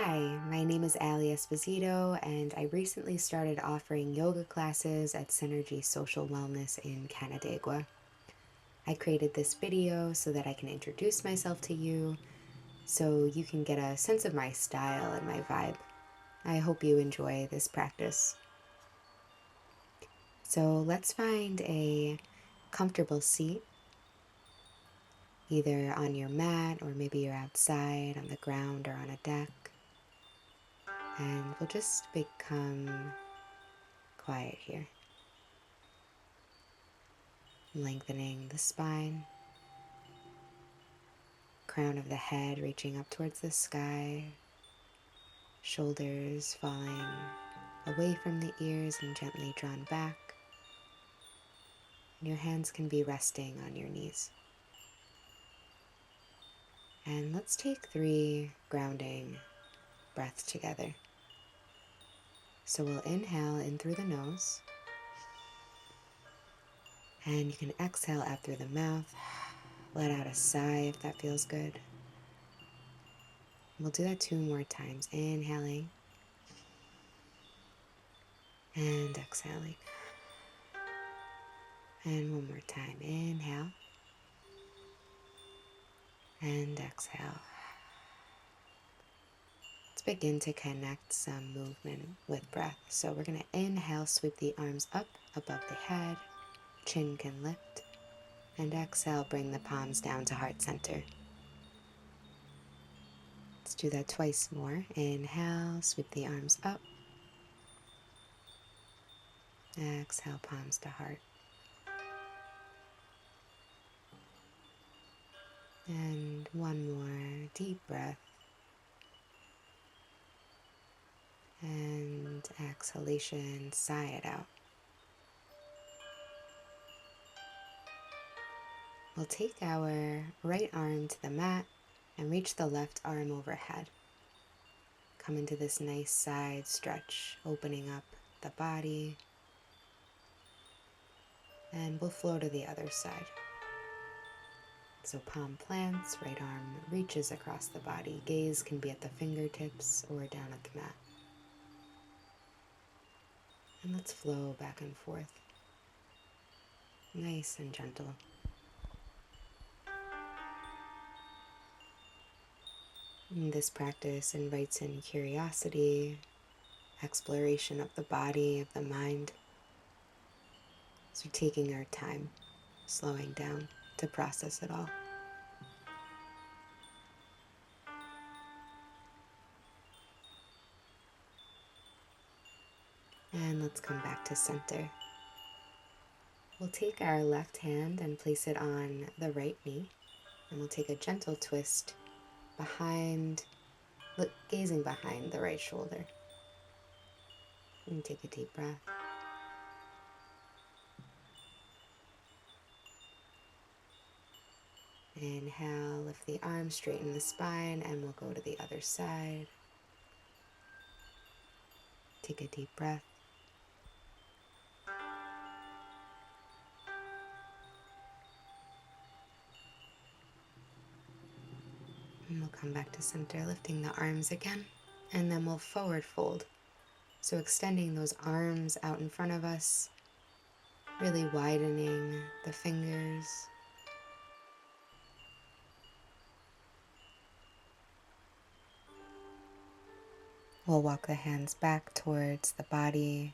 Hi, my name is Ali Esposito, and I recently started offering yoga classes at Synergy Social Wellness in Canandaigua. I created this video so that I can introduce myself to you, so you can get a sense of my style and my vibe. I hope you enjoy this practice. So let's find a comfortable seat, either on your mat or maybe you're outside on the ground or on a deck, and we'll just become quiet here. Lengthening the spine, crown of the head reaching up towards the sky, shoulders falling away from the ears and gently drawn back. Your hands can be resting on your knees. And let's take 3 grounding breaths together. So we'll inhale in through the nose, and you can exhale out through the mouth. Let out a sigh if that feels good. We'll do that 2 more times, inhaling and exhaling. And one more time, inhale and exhale. Let's begin to connect some movement with breath. So we're going to inhale, sweep the arms up above the head, chin can lift, and exhale, bring the palms down to heart center. Let's do that twice more. Inhale, sweep the arms up, exhale, palms to heart. And one more deep breath. And exhalation, sigh it out. We'll take our right arm to the mat and reach the left arm overhead. Come into this nice side stretch, opening up the body. And we'll flow to the other side. So palm plants, right arm reaches across the body. Gaze can be at the fingertips or down at the mat. And let's flow back and forth. Nice and gentle. And this practice invites in curiosity, exploration of the body, of the mind. So taking our time, slowing down to process it all. And let's come back to center. We'll take our left hand and place it on the right knee. And we'll take a gentle twist behind, gazing behind the right shoulder. And take a deep breath. Inhale, lift the arms, straighten the spine, and we'll go to the other side. Take a deep breath. And we'll come back to center, lifting the arms again, and then we'll forward fold. So extending those arms out in front of us, really widening the fingers. We'll walk the hands back towards the body,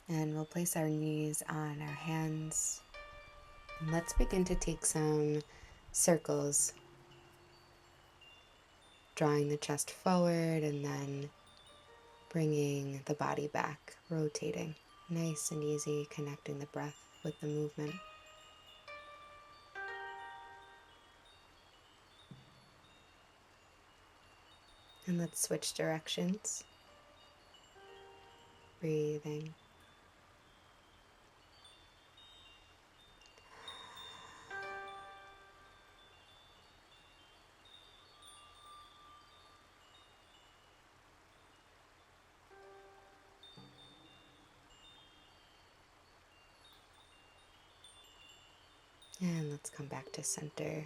and we'll place our knees on our hands. And let's begin to take some circles, drawing the chest forward and then bringing the body back, rotating. Nice and easy, connecting the breath with the movement. And let's switch directions. Breathing. And let's come back to center.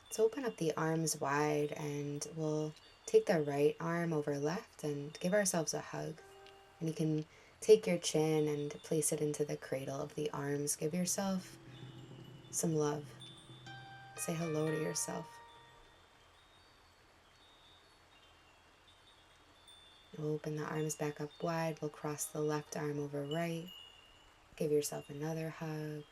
Let's open up the arms wide and we'll take the right arm over left and give ourselves a hug. And you can take your chin and place it into the cradle of the arms. Give yourself some love. Say hello to yourself. We'll open the arms back up wide. We'll cross the left arm over right. Give yourself another hug.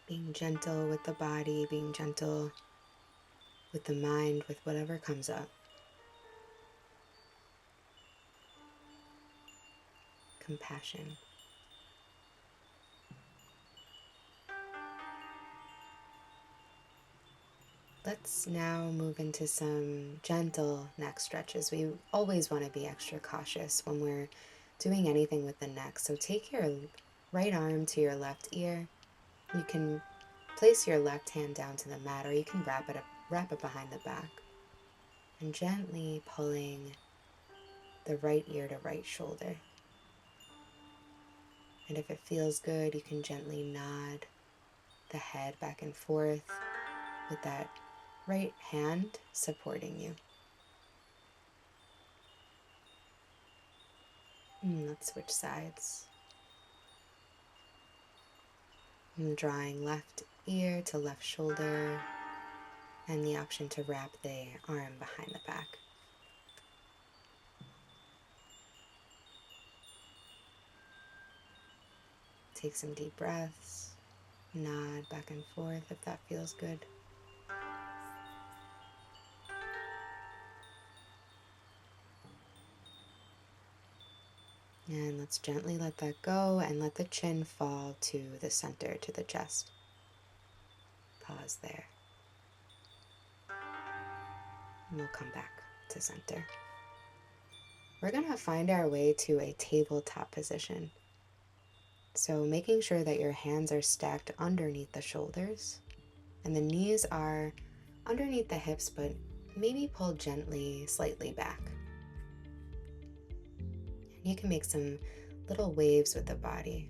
Being gentle with the body, being gentle with the mind, with whatever comes up. Compassion. Let's now move into some gentle neck stretches. We always want to be extra cautious when we're doing anything with the neck. So take your right arm to your left ear. You can place your left hand down to the mat, or you can wrap it behind the back. And gently pulling the right ear to right shoulder. And if it feels good, you can gently nod the head back and forth with that right hand supporting you. Let's switch sides. I'm drawing left ear to left shoulder and the option to wrap the arm behind the back. Take some deep breaths. Nod back and forth if that feels good. And let's gently let that go and let the chin fall to the center, to the chest. Pause there. And we'll come back to center. We're going to find our way to a tabletop position. So making sure that your hands are stacked underneath the shoulders and the knees are underneath the hips, but maybe pull gently, slightly back. And you can make some little waves with the body,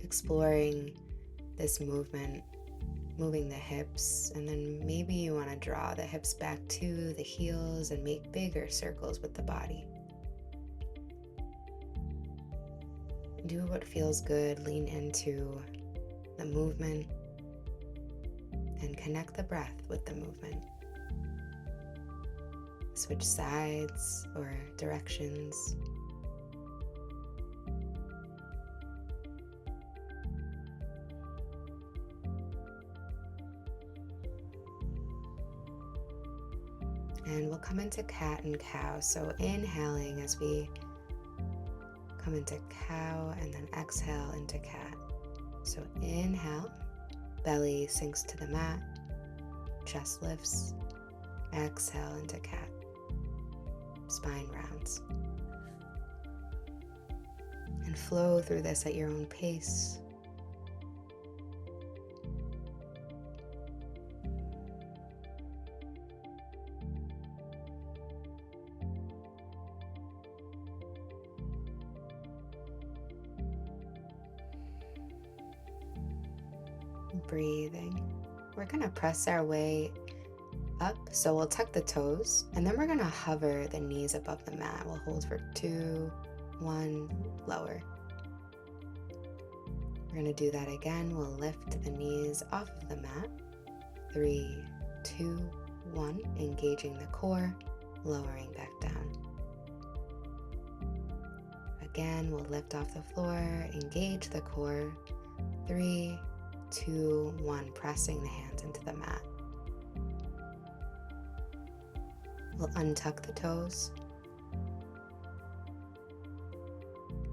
exploring this movement, moving the hips, and then maybe you want to draw the hips back to the heels and make bigger circles with the body. Do what feels good, lean into the movement, and connect the breath with the movement. Switch sides or directions. And we'll come into cat and cow. So inhaling as we come into cow and then exhale into cat. So inhale, belly sinks to the mat, chest lifts. Exhale into cat, spine rounds. And flow through this at your own pace. Breathing. We're going to press our way up, so we'll tuck the toes, and then we're going to hover the knees above the mat. We'll hold for 2, 1, lower. We're going to do that again. We'll lift the knees off of the mat. 3, 2, 1, engaging the core, lowering back down. Again, we'll lift off the floor, engage the core. 3, 2, 1, pressing the hands into the mat. We'll untuck the toes.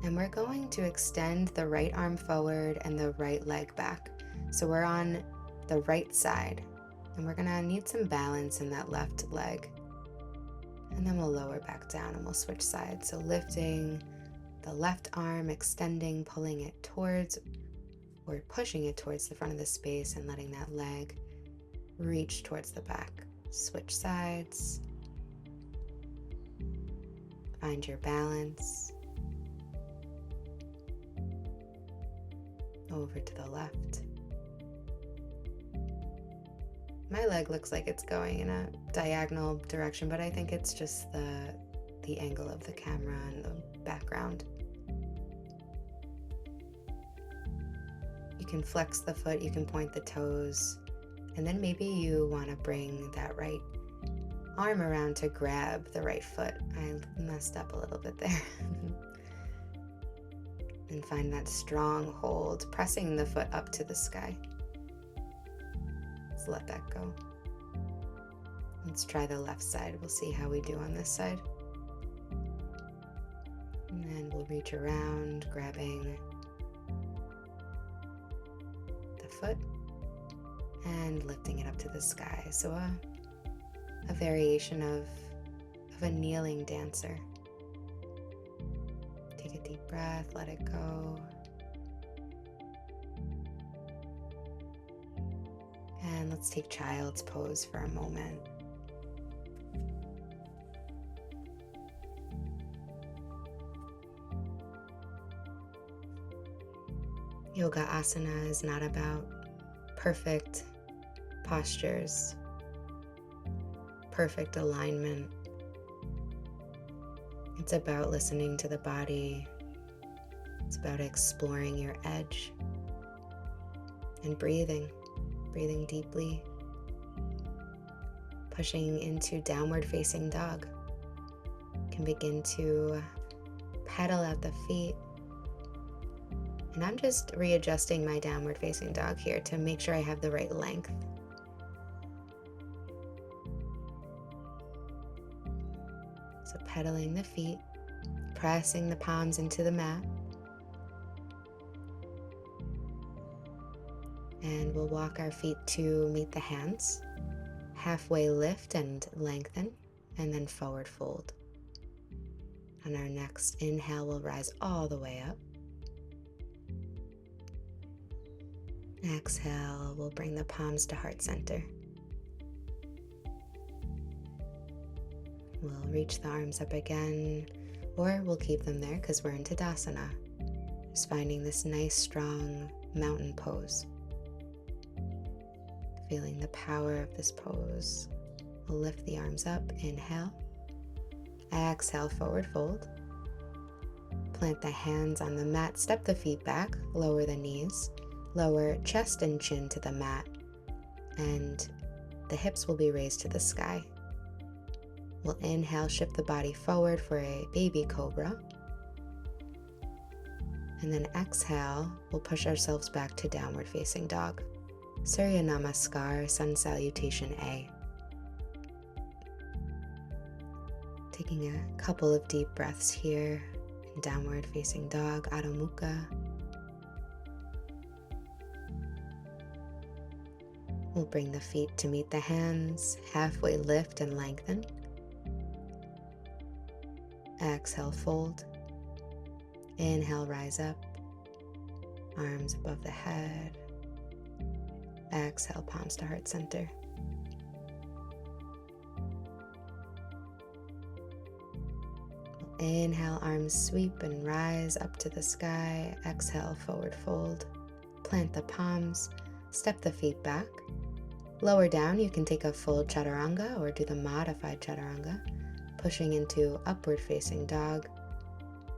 And we're going to extend the right arm forward and the right leg back. So we're on the right side, and we're gonna need some balance in that left leg. And then we'll lower back down and we'll switch sides. So lifting the left arm, extending, pulling it towards, or pushing it towards the front of the space and letting that leg reach towards the back. Switch sides. Find your balance. over to the left. My leg looks like it's going in a diagonal direction, but I think it's just the angle of the camera and the background. You can flex the foot, you can point the toes, and then maybe you want to bring that right arm around to grab the right foot. I messed up a little bit there. And find that strong hold, pressing the foot up to the sky. Let's let that go. Let's try the left side. We'll see how we do on this side. And then we'll reach around, grabbing the foot and lifting it up to the sky. So a variation of a kneeling dancer. Take a deep breath, let it go. And let's take child's pose for a moment. Yoga asana is not about perfect postures, perfect alignment. It's about listening to the body. It's about exploring your edge and breathing deeply, pushing into downward facing dog. You can begin to pedal out the feet. And I'm just readjusting my downward facing dog here to make sure I have the right length. So pedaling the feet, pressing the palms into the mat. And we'll walk our feet to meet the hands. Halfway lift and lengthen, and then forward fold. On our next inhale, we'll rise all the way up. Exhale, we'll bring the palms to heart center. We'll reach the arms up again, or we'll keep them there because we're in Tadasana. Just finding this nice, strong mountain pose. Feeling the power of this pose. We'll lift the arms up, inhale. Exhale, forward fold. Plant the hands on the mat, step the feet back, lower the knees. Lower chest and chin to the mat, and the hips will be raised to the sky. We'll inhale, shift the body forward for a baby cobra. And then exhale, we'll push ourselves back to downward facing dog. Surya Namaskar, Sun Salutation A. Taking a couple of deep breaths here in downward facing dog, Adho Mukha. We'll bring the feet to meet the hands, halfway lift and lengthen. Exhale, fold. Inhale, rise up. Arms above the head. Exhale, palms to heart center. Inhale, arms sweep and rise up to the sky. Exhale, forward fold. Plant the palms, step the feet back. Lower down, you can take a full chaturanga or do the modified chaturanga, pushing into upward facing dog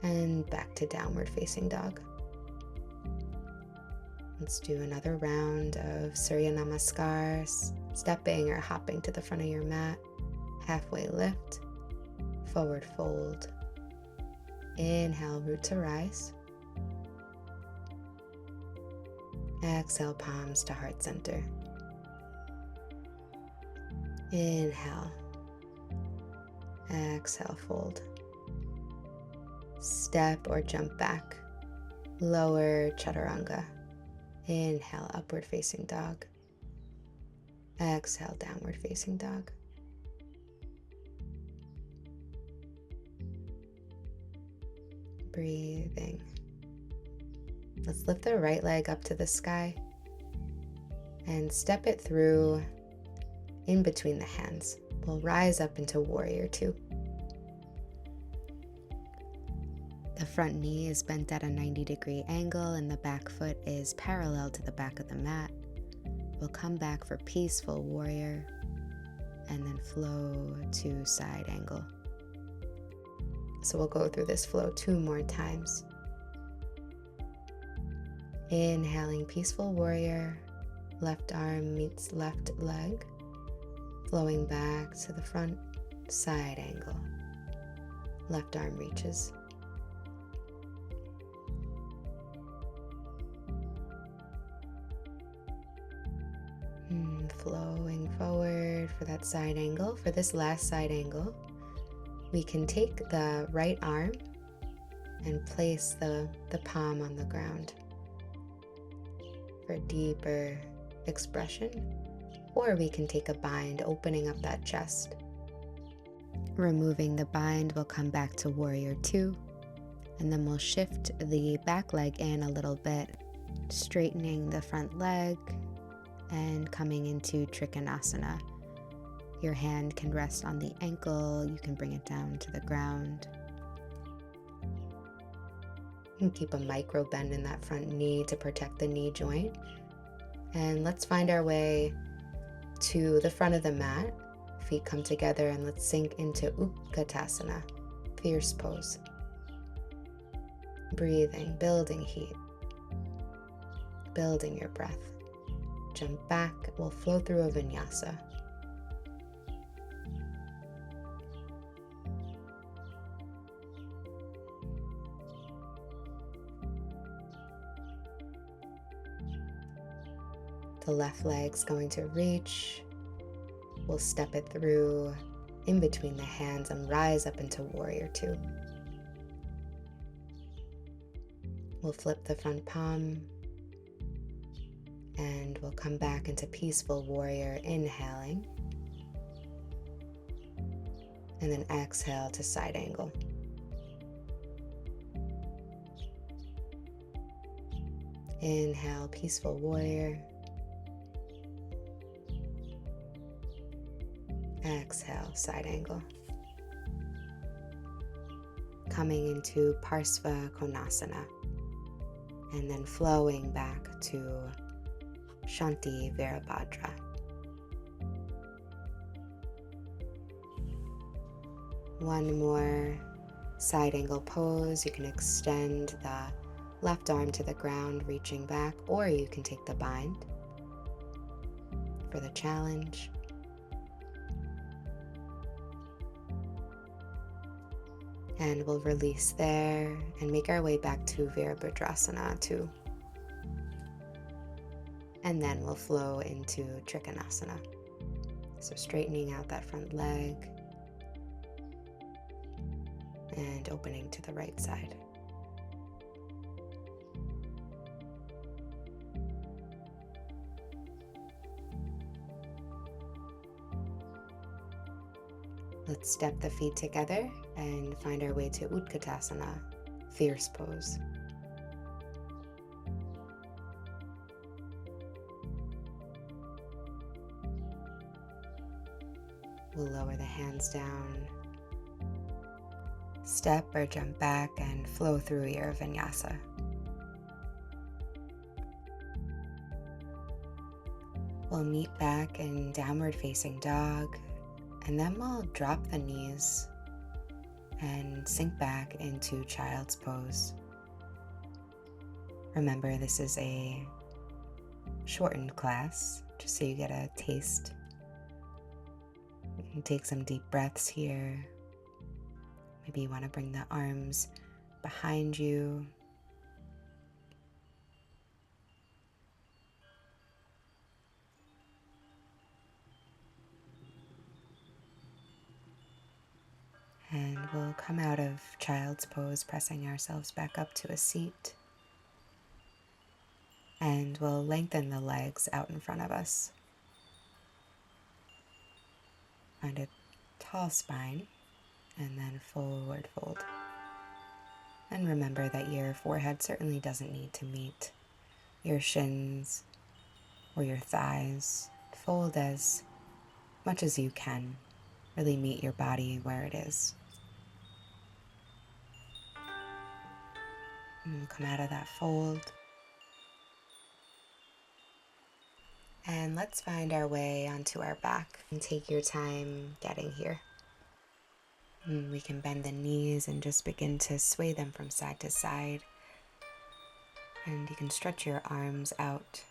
and back to downward facing dog. Let's do another round of Surya Namaskars, stepping or hopping to the front of your mat, halfway lift, forward fold. Inhale, root to rise. Exhale, palms to heart center. Inhale. Exhale, fold. Step or jump back. Lower chaturanga. Inhale, upward facing dog. Exhale, downward facing dog. Breathing. Let's lift the right leg up to the sky and step it through in between the hands. We'll rise up into warrior two. The front knee is bent at a 90-degree angle and the back foot is parallel to the back of the mat. We'll come back for peaceful warrior and then flow to side angle. So we'll go through this flow 2 more times. Inhaling peaceful warrior, left arm meets left leg, flowing back to the front, side angle. Left arm reaches. Flowing forward for that side angle. For this last side angle, we can take the right arm and place the palm on the ground for deeper expression, or we can take a bind, opening up that chest. Removing the bind, we'll come back to warrior 2, and then we'll shift the back leg in a little bit, straightening the front leg and coming into Trikonasana. Your hand can rest on the ankle, you can bring it down to the ground. You can keep a micro bend in that front knee to protect the knee joint. And let's find our way to the front of the mat. Feet come together and let's sink into Utkatasana, fierce pose. Breathing, building heat, building your breath. Jump back, we'll flow through a vinyasa. The left leg's going to reach. We'll step it through in between the hands and rise up into warrior 2. We'll flip the front palm and we'll come back into peaceful warrior, inhaling, and then exhale to side angle. Inhale, peaceful warrior. Exhale, side angle. Coming into Parsva Konasana, and then flowing back to Shanti Virabhadra. One more side angle pose. You can extend the left arm to the ground, reaching back, or you can take the bind for the challenge. And we'll release there and make our way back to Virabhadrasana 2. And then we'll flow into Trikonasana. So straightening out that front leg and opening to the right side. Let's step the feet together and find our way to Utkatasana, fierce pose. We'll lower the hands down, step or jump back and flow through your vinyasa. We'll meet back in downward facing dog, and then we'll drop the knees and sink back into child's pose. Remember, this is a shortened class, just so you get a taste. You can take some deep breaths here. Maybe you want to bring the arms behind you. And we'll come out of child's pose, pressing ourselves back up to a seat. And we'll lengthen the legs out in front of us. Find a tall spine, and then forward fold. And remember that your forehead certainly doesn't need to meet your shins or your thighs. Fold as much as you can. Really meet your body where it is. And come out of that fold. And let's find our way onto our back and take your time getting here. And we can bend the knees and just begin to sway them from side to side. And you can stretch your arms out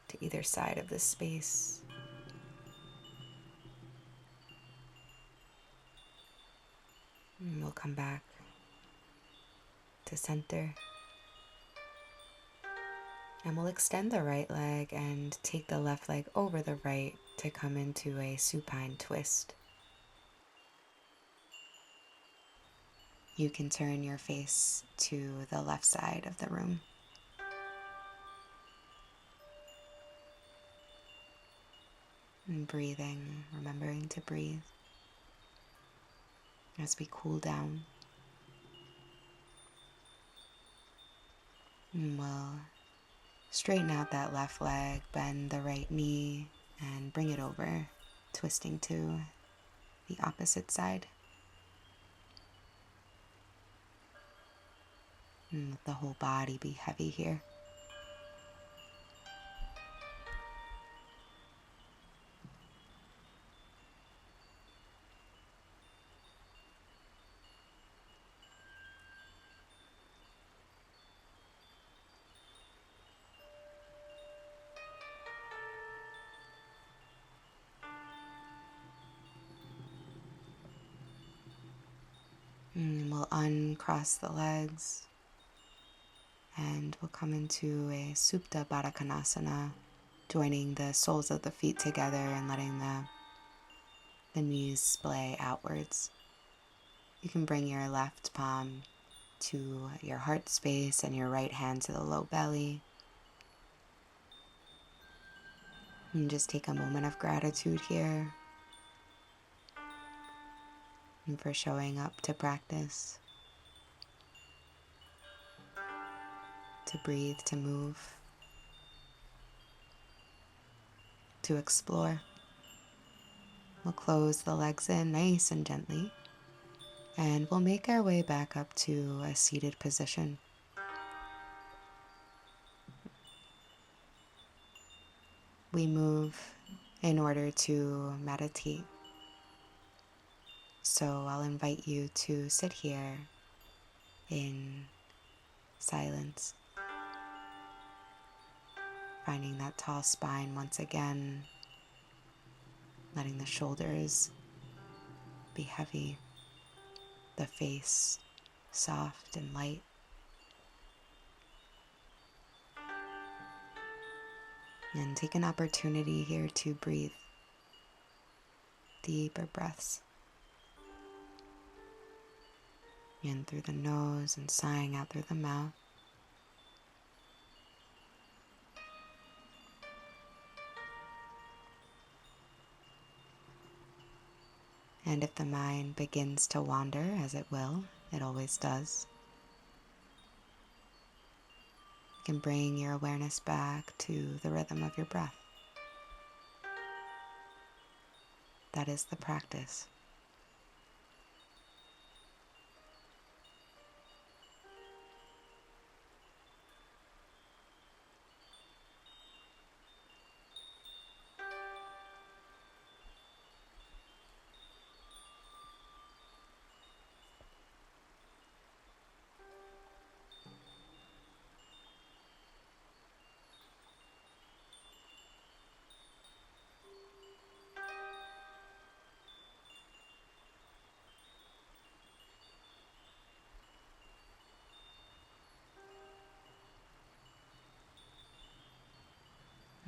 to either side of the space. And we'll come back to center. And we'll extend the right leg and take the left leg over the right to come into a supine twist. You can turn your face to the left side of the room. And breathing, remembering to breathe as we cool down. And we'll straighten out that left leg, bend the right knee, and bring it over, twisting to the opposite side. And let the whole body be heavy here. And we'll uncross the legs and we'll come into a Supta Baddha Konasana, joining the soles of the feet together and letting the knees splay outwards. You can bring your left palm to your heart space and your right hand to the low belly. And just take a moment of gratitude here and for showing up to practice, to breathe, to move, to explore. We'll close the legs in nice and gently, and we'll make our way back up to a seated position. We move in order to meditate. So I'll invite you to sit here in silence, finding that tall spine once again, letting the shoulders be heavy, the face soft and light. And take an opportunity here to breathe deeper breaths in through the nose and sighing out through the mouth. And if the mind begins to wander, as it will, it always does, you can bring your awareness back to the rhythm of your breath. That is the practice.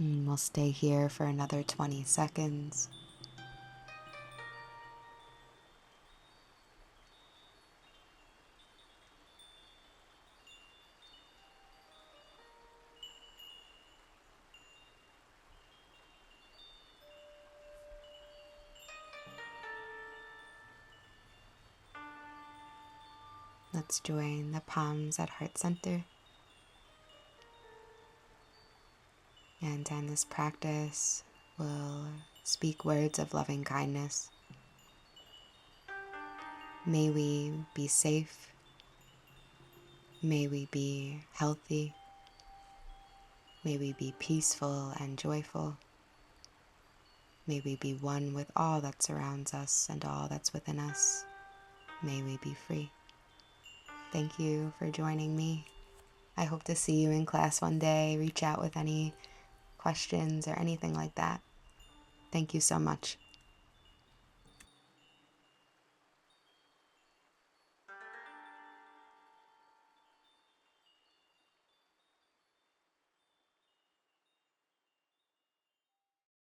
And we'll stay here for another 20 seconds. Let's join the palms at heart center. And in this practice, we'll speak words of loving kindness. May we be safe. May we be healthy. May we be peaceful and joyful. May we be one with all that surrounds us and all that's within us. May we be free. Thank you for joining me. I hope to see you in class one day. Reach out with any questions or anything like that. Thank you so much.